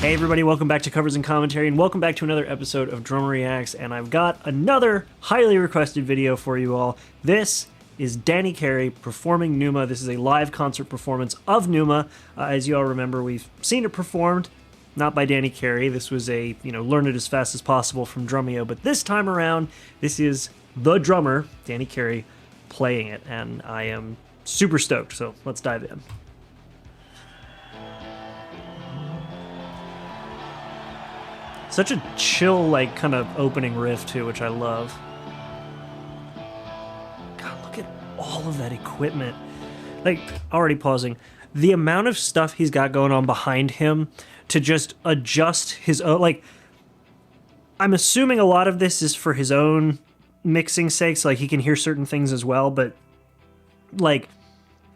Hey everybody, welcome back to Covers and Commentary, and welcome back to another episode of Drummer Reacts, and I've got another highly requested video for you all. This is Danny Carey performing Pneuma. This is a live concert performance of Pneuma. As you all remember, we've seen it performed, not by Danny Carey. This was a, learn it as fast as possible from Drumeo, but this time around, this is the drummer, Danny Carey, playing it, and I am super stoked, so let's dive in. Such a chill, kind of opening riff, too, which I love. God, look at all of that equipment. Already pausing. The amount of stuff he's got going on behind him to just adjust his own, I'm assuming a lot of this is for his own mixing sakes, he can hear certain things as well, but,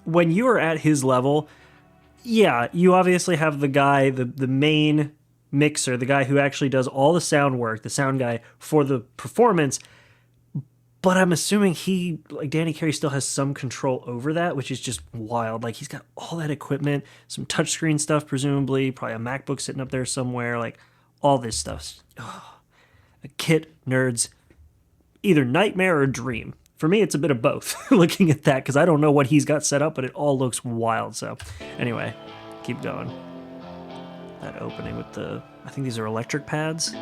when you are at his level, yeah, you obviously have the guy, the main mixer, the guy who actually does all the sound work, the sound guy for the performance, but I'm assuming Danny Carey still has some control over that, which is just wild. He's got all that equipment, some touchscreen stuff, presumably, probably a MacBook sitting up there somewhere, all this stuff. Oh, a kit nerd's either nightmare or dream. For me, it's a bit of both, looking at that, because I don't know what he's got set up, but it all looks wild, so anyway, keep going. That opening with I think these are electric pads?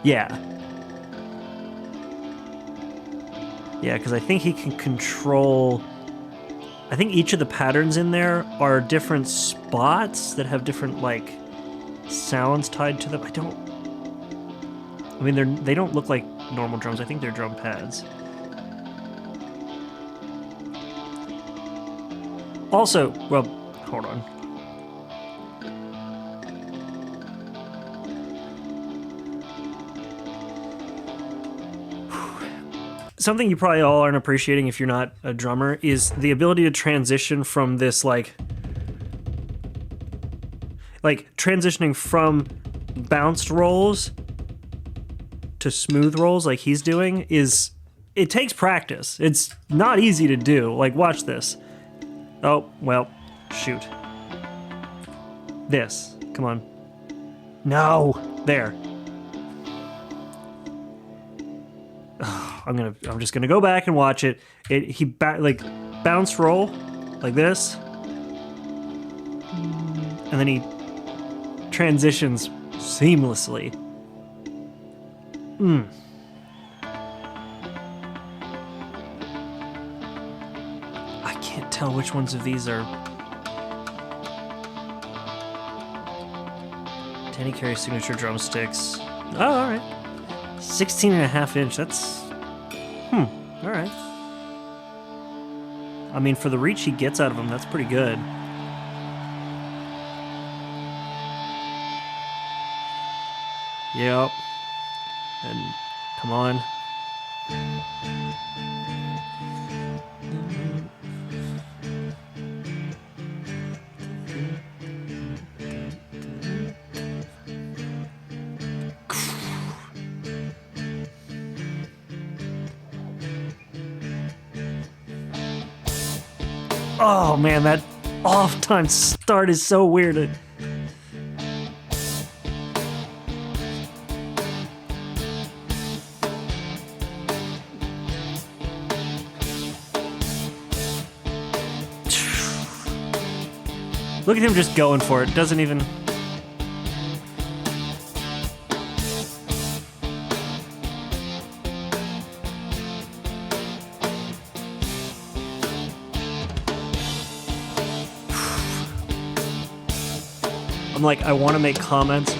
Yeah. Yeah, because I think he can control, I think each of the patterns in there are different spots that have different, sounds tied to them. They don't look like normal drums. I think they're drum pads. Also, well, hold on. Something you probably all aren't appreciating if you're not a drummer is the ability to transition from this, transitioning from bounced rolls to smooth rolls like he's doing it takes practice. It's not easy to do. Watch this. Oh, well, shoot. This. Come on. No! There. I'm just gonna go back and watch it. He bounce roll like this, and then he transitions seamlessly. I can't tell which ones of these are Danny Carey's signature drumsticks. Oh, all right. 16.5 inch. That's all right. I mean, for the reach he gets out of them, that's pretty good. Yep. And come on. Oh man, that off-time start is so weird. Look at him just going for it. Doesn't even... I want to make comments.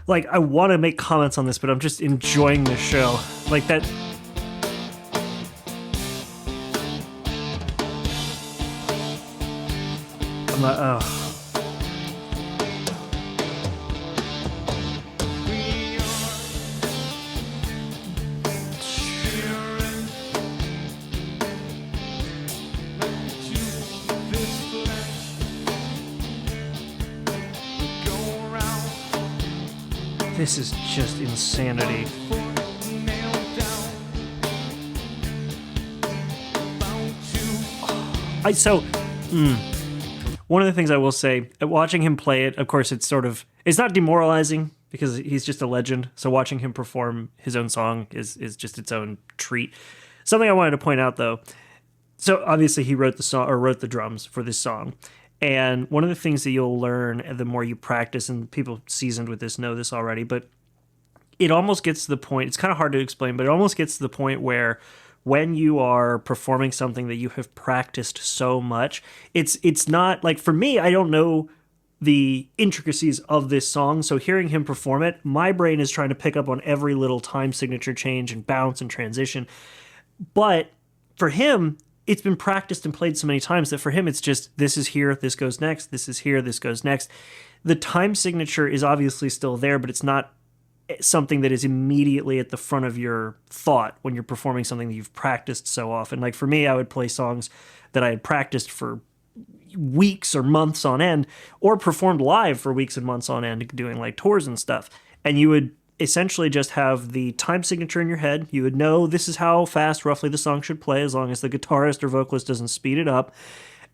I want to make comments on this, but I'm just enjoying the show. That... I'm not... Oh. This is just insanity. one of the things I will say, watching him play it, of course, it's not demoralizing because he's just a legend. So watching him perform his own song is just its own treat. Something I wanted to point out though. So obviously he wrote the song or wrote the drums for this song. And one of the things that you'll learn the more you practice, and people seasoned with this know this already, but it almost gets to the point, it's kind of hard to explain, but it almost gets to the point where when you are performing something that you have practiced so much, it's not like, for me, I don't know the intricacies of this song, so hearing him perform it, my brain is trying to pick up on every little time signature change and bounce and transition. But for him, it's been practiced and played so many times that for him it's just, this is here, this goes next, this is here, this goes next. The time signature is obviously still there, but it's not something that is immediately at the front of your thought when you're performing something that you've practiced so often. Like for me, I would play songs that I had practiced for weeks or months on end, or performed live for weeks and months on end doing like tours and stuff. And you would essentially just have the time signature in your head. You would know this is how fast roughly the song should play as long as the guitarist or vocalist doesn't speed it up.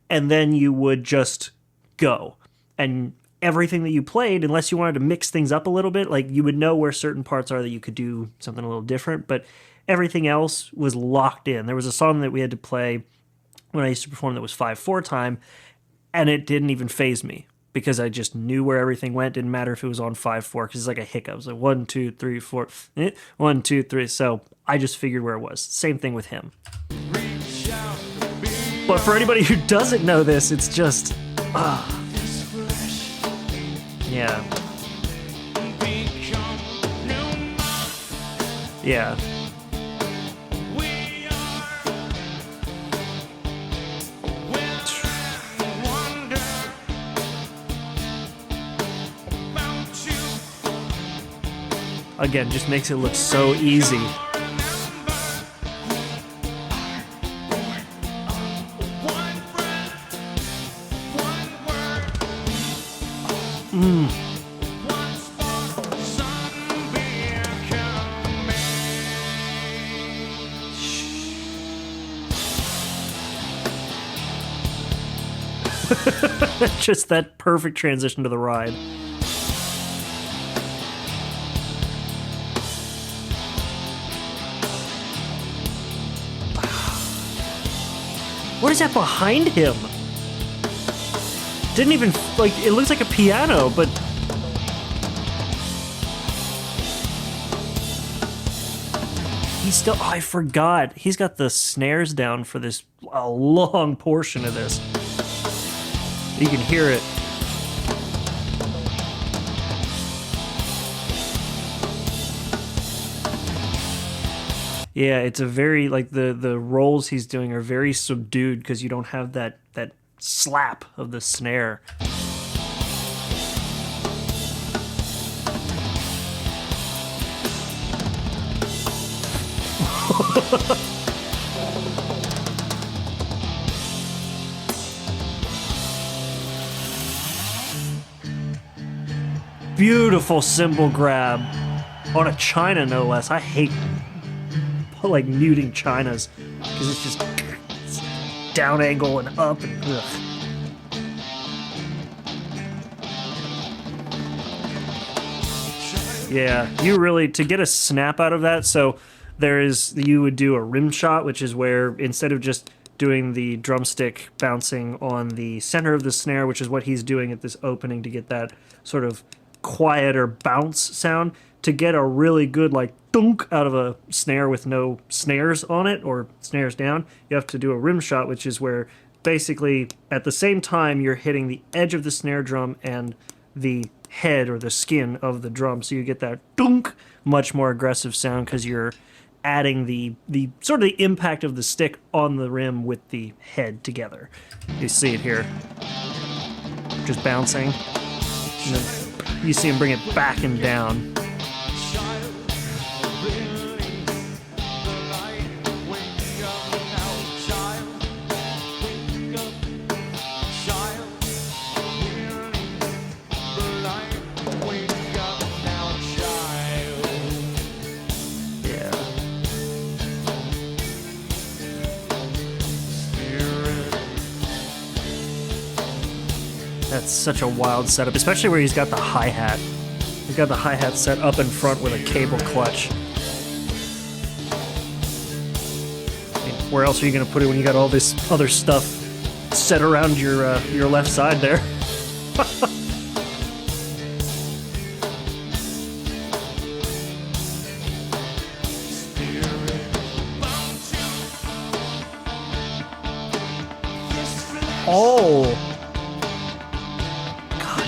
And then you would just go. And everything that you played, unless you wanted to mix things up a little bit, like you would know where certain parts are that you could do something a little different, but everything else was locked in. There was a song that we had to play when I used to perform that was 5/4 time, and it didn't even faze me because I just knew where everything went. Didn't matter if it was on 5/4 because it's like a hiccup. It was like 1, 2, 3, 4, 1, 2, 3. So I just figured where it was. Same thing with him. But for anybody who doesn't know this, it's just, yeah. Yeah. Again, just makes it look so easy. Just that perfect transition to the ride. What is that behind him? Didn't even, like, it looks like a piano, but... He's still, oh, I forgot. He's got the snares down for this, a long portion of this. You can hear it. Yeah, it's a very, like, the rolls he's doing are very subdued because you don't have that slap of the snare. Beautiful cymbal grab on a china, no less. I hate like muting chinas because it's just down angle and up and ugh. Yeah, you really, to get a snap out of that, so you would do a rim shot, which is where instead of just doing the drumstick bouncing on the center of the snare, which is what he's doing at this opening to get that sort of quieter bounce sound, to get a really good like dunk out of a snare with no snares on it or snares down, you have to do a rim shot, which is where basically at the same time you're hitting the edge of the snare drum and the head or the skin of the drum, so you get that dunk, much more aggressive sound because you're adding the sort of the impact of the stick on the rim with the head together. You see it here, just bouncing, and then you see him bring it back and down. such a wild setup, especially where he's got the hi-hat. He's got the hi-hat set up in front with a cable clutch. I mean, where else are you going to put it when you got all this other stuff set around your left side there? Oh! God,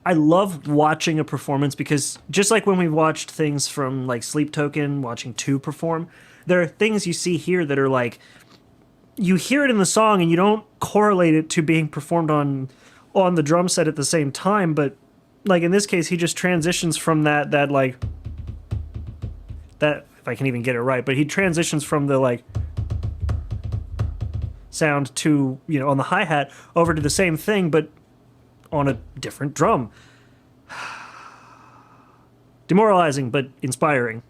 I love watching a performance because just like when we watched things from like Sleep Token, watching 2 perform, there are things you see here that are like, you hear it in the song and you don't correlate it to being performed on the drum set at the same time, but like in this case, he just transitions from that if I can even get it right, but he transitions from the like sound to, you know, on the hi-hat over to the same thing, but on a different drum. Demoralizing, but inspiring.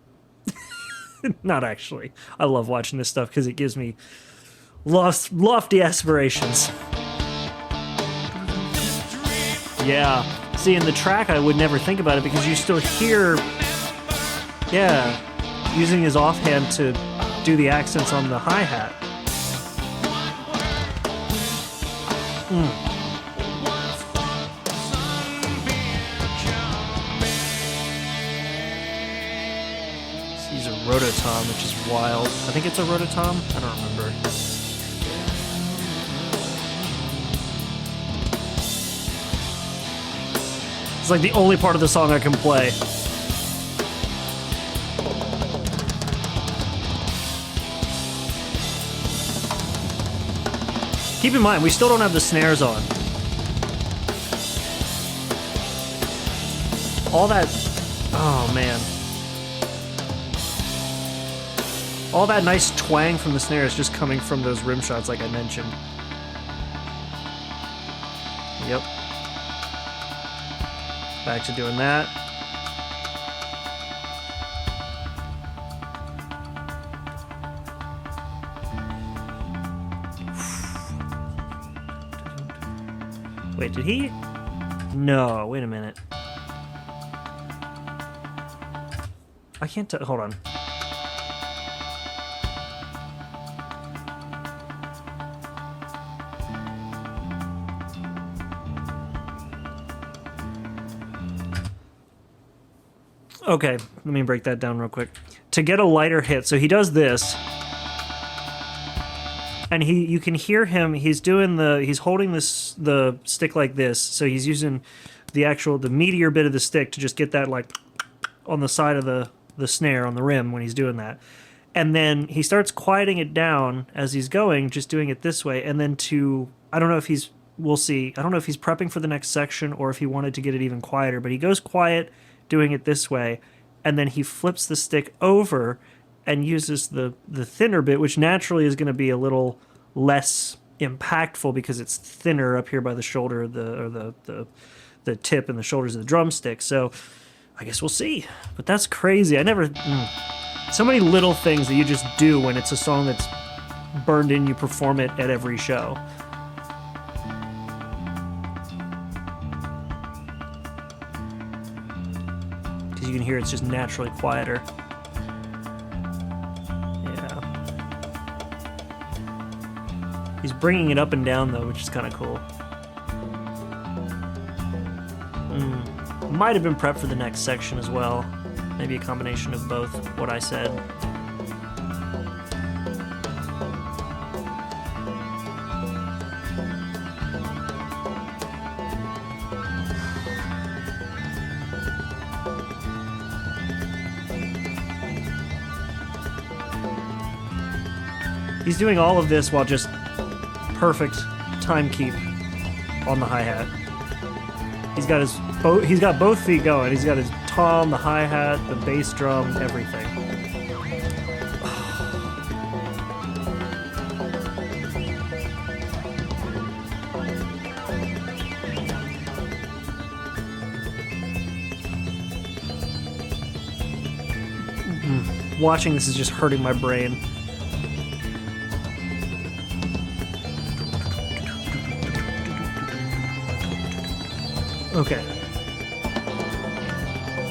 Not actually. I love watching this stuff because it gives me lofty aspirations. Yeah. See, in the track, I would never think about it because you still hear, using his offhand to do the accents on the hi-hat. He's a rototom, which is wild. I think it's a rototom? I don't remember. It's like the only part of the song I can play. Keep in mind, we still don't have the snares on. All that... Oh, man. All that nice twang from the snare is just coming from those rim shots like I mentioned. Yep. Back to doing that. Wait, did he? No, wait a minute. I can't tell. Hold on. Okay, let me break that down real quick. To get a lighter hit, so he does this. And you can hear him, he's holding the stick like this, so he's using the meatier bit of the stick to just get that like on the side of the snare on the rim when he's doing that. And then he starts quieting it down as he's going, just doing it this way, and then we'll see, I don't know if he's prepping for the next section or if he wanted to get it even quieter, but he goes quiet doing it this way, and then he flips the stick over and uses the thinner bit, which naturally is going to be a little less impactful because it's thinner up here by the shoulder, the tip and the shoulders of the drumstick. So I guess we'll see. But that's crazy. So many little things that you just do when it's a song that's burned in. You perform it at every show. Because you can hear it's just naturally quieter. He's bringing it up and down, though, which is kind of cool. Might have been prepped for the next section as well. Maybe a combination of both, what I said. He's doing all of this while just perfect time keep on the hi-hat. He's got both feet going. He's got his tom, the hi-hat, the bass drum, everything. Watching this is just hurting my brain. Okay.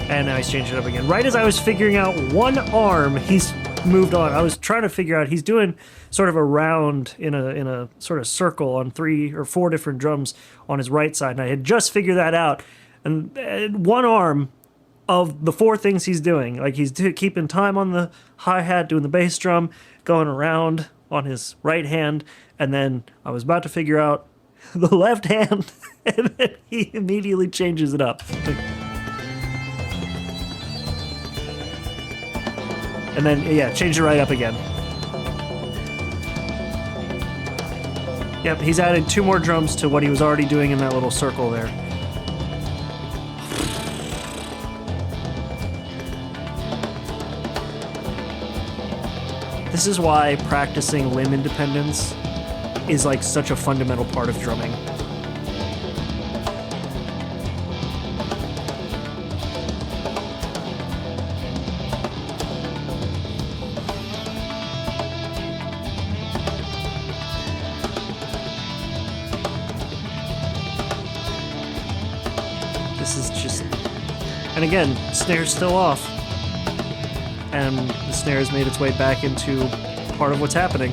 And now he's changed it up again. Right as I was figuring out one arm, he's moved on. I was trying to figure out, he's doing sort of a round in a sort of circle on 3 or 4 different drums on his right side, and I had just figured that out. And one arm of the 4 things he's doing, like he's keeping time on the hi-hat, doing the bass drum, going around on his right hand, and then I was about to figure out the left hand, and then he immediately changes it up. And then, yeah, change it right up again. Yep, he's added 2 more drums to what he was already doing in that little circle there. This is why practicing limb independence is like such a fundamental part of drumming. This is just... And again, snare's still off. And the snare has made its way back into part of what's happening.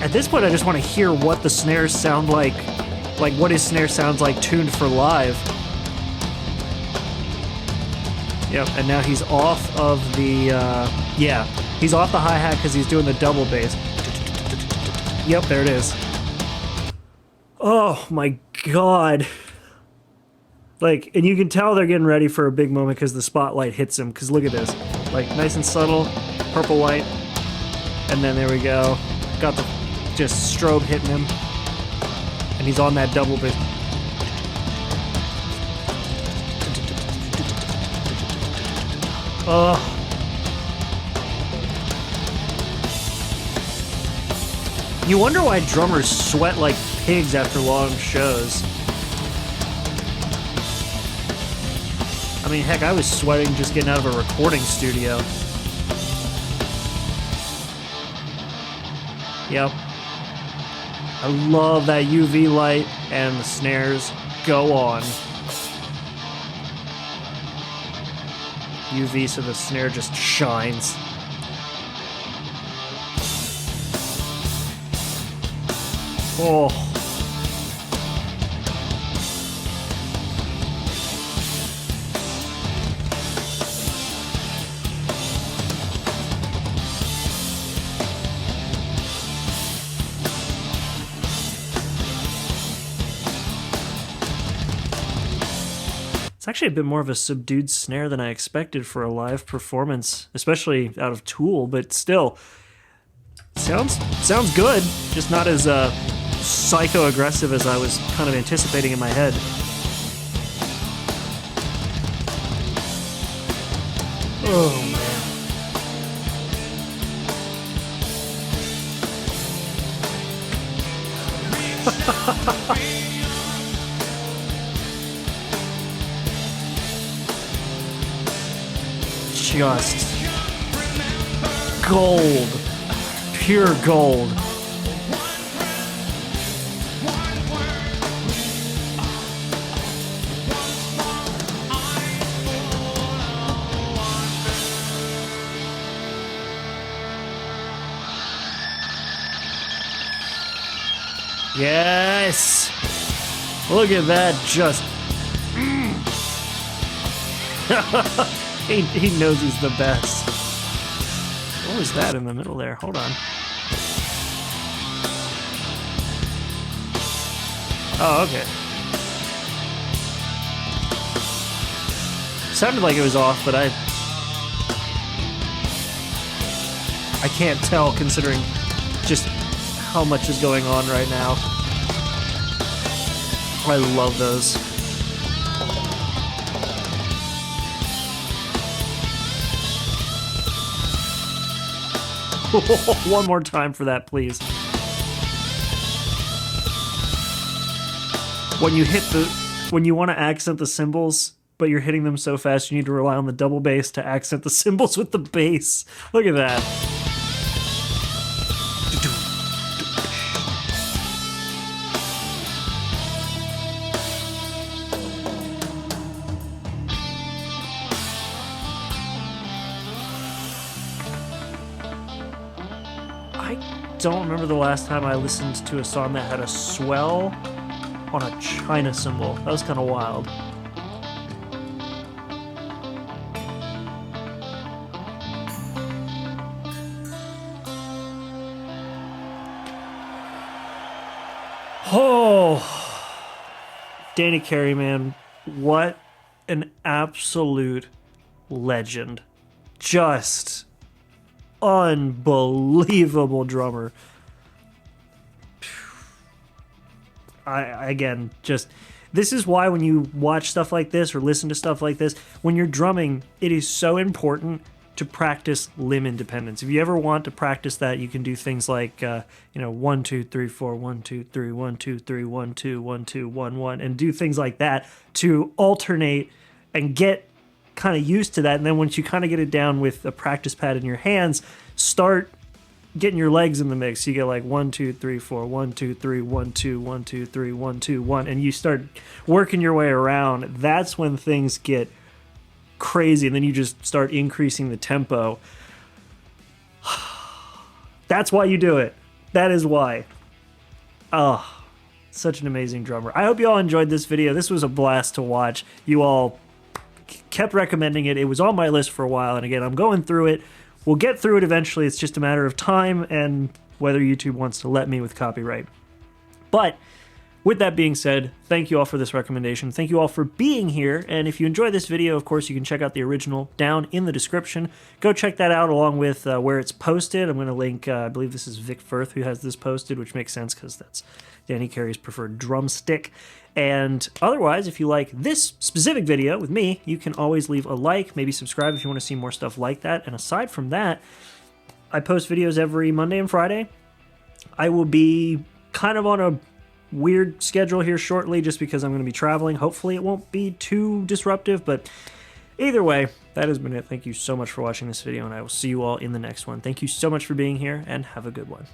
At this point, I just want to hear what the snares sound like what his snare sounds like tuned for live. Yep, and now he's off of the, yeah, he's off the hi-hat because he's doing the double bass. Yep, there it is. Oh my god. Like, and you can tell they're getting ready for a big moment because the spotlight hits him, because look at this. Like, nice and subtle, purple light, and then there we go. Got the just strobe hitting him, and he's on that double bass. Oh. You wonder why drummers sweat like pigs after long shows. I mean, heck, I was sweating just getting out of a recording studio. Yep. I love that UV light, and the snares go on. UV so the snare just shines. Oh. It's actually a bit more of a subdued snare than I expected for a live performance, especially out of Tool, but still, sounds good, just not as psycho-aggressive as I was kind of anticipating in my head. Oh, man. Just gold. Pure gold. Yes! Look at that, just... he knows he's the best. What was that in the middle there? Hold on. Oh, okay. Sounded like it was off, but I can't tell considering just how much is going on right now. I love those. One more time for that, please. When you want to accent the cymbals, but you're hitting them so fast, you need to rely on the double bass to accent the cymbals with the bass. Look at that. don't remember the last time I listened to a song that had a swell on a China cymbal. That was kind of wild. Oh, Danny Carey, man, what an absolute legend. Just unbelievable drummer. This is why when you watch stuff like this or listen to stuff like this, when you're drumming, it is so important to practice limb independence. If you ever want to practice that, you can do things like 1 2 3 4 1 2 3 1 2 3 1 2 1 2 1 1 and do things like that to alternate and get kind of used to that. And then once you kind of get it down with a practice pad in your hands, start getting your legs in the mix. You get like 1 2 3 4 1 2 3 1 2 1 2 3 1 2 1 and you start working your way around. That's when things get crazy, and then you just start increasing the tempo. That's why you do it. That is why. Oh, such an amazing drummer. I hope you all enjoyed this video. This was a blast to watch. You all kept recommending it. It was on my list for a while, and again, I'm going through it. We'll get through it eventually. It's just a matter of time and whether YouTube wants to let me with copyright. But with that being said, thank you all for this recommendation. Thank you all for being here. And if you enjoyed this video, of course, you can check out the original down in the description. Go check that out along with where it's posted. I'm going to link, I believe this is Vic Firth who has this posted, which makes sense because that's Danny Carey's preferred drumstick. And otherwise, if you like this specific video with me, you can always leave a like, maybe subscribe if you want to see more stuff like that. And aside from that, I post videos every Monday and Friday. I will be kind of on a weird schedule here shortly just because I'm going to be traveling. Hopefully it won't be too disruptive, but either way, that has been it. Thank you so much for watching this video, and I will see you all in the next one. Thank you so much for being here, and have a good one.